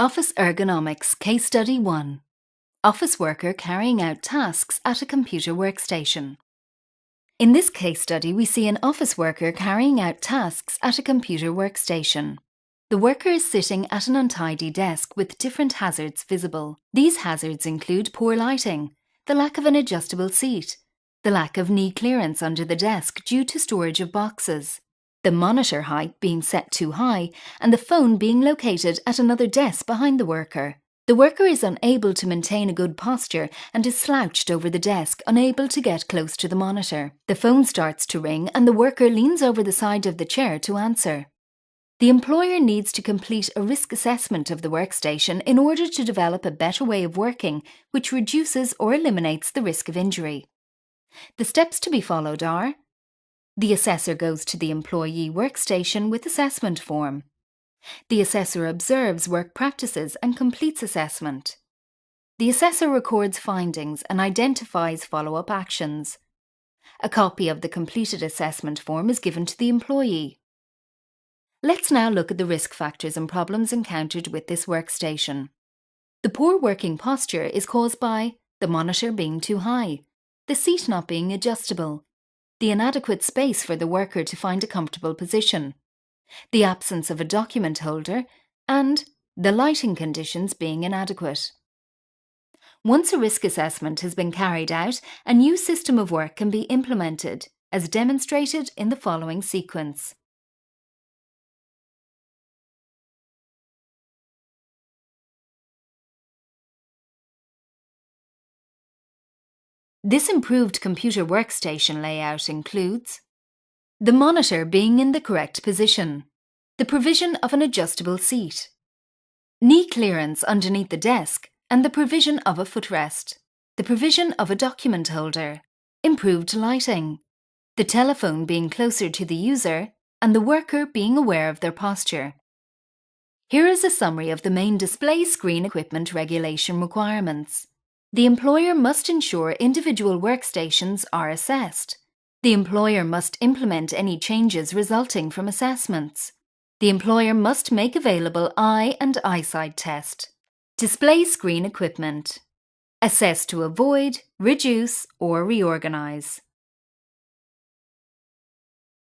Office Ergonomics Case Study 1. Office worker carrying out tasks at a computer workstation. In this case study, we see an office worker carrying out tasks at a computer workstation. The worker is sitting at an untidy desk with different hazards visible. These hazards include poor lighting, the lack of an adjustable seat, the lack of knee clearance under the desk due to storage of boxes, the monitor height being set too high, and the phone being located at another desk behind the worker. The worker is unable to maintain a good posture and is slouched over the desk, unable to get close to the monitor. The phone starts to ring and the worker leans over the side of the chair to answer. The employer needs to complete a risk assessment of the workstation in order to develop a better way of working which reduces or eliminates the risk of injury. The steps to be followed are: the assessor goes to the employee workstation with assessment form. The assessor observes work practices and completes assessment. The assessor records findings and identifies follow-up actions. A copy of the completed assessment form is given to the employee. Let's now look at the risk factors and problems encountered with this workstation. The poor working posture is caused by the monitor being too high, the seat not being adjustable, the inadequate space for the worker to find a comfortable position, the absence of a document holder, and the lighting conditions being inadequate. Once a risk assessment has been carried out, a new system of work can be implemented, as demonstrated in the following sequence. This improved computer workstation layout includes the monitor being in the correct position, the provision of an adjustable seat, knee clearance underneath the desk and the provision of a footrest, the provision of a document holder, improved lighting, the telephone being closer to the user, and the worker being aware of their posture. Here is a summary of the main display screen equipment regulation requirements. The employer must ensure individual workstations are assessed. The employer must implement any changes resulting from assessments. The employer must make available eye and eyesight test. Display screen equipment. Assess to avoid, reduce, or reorganize.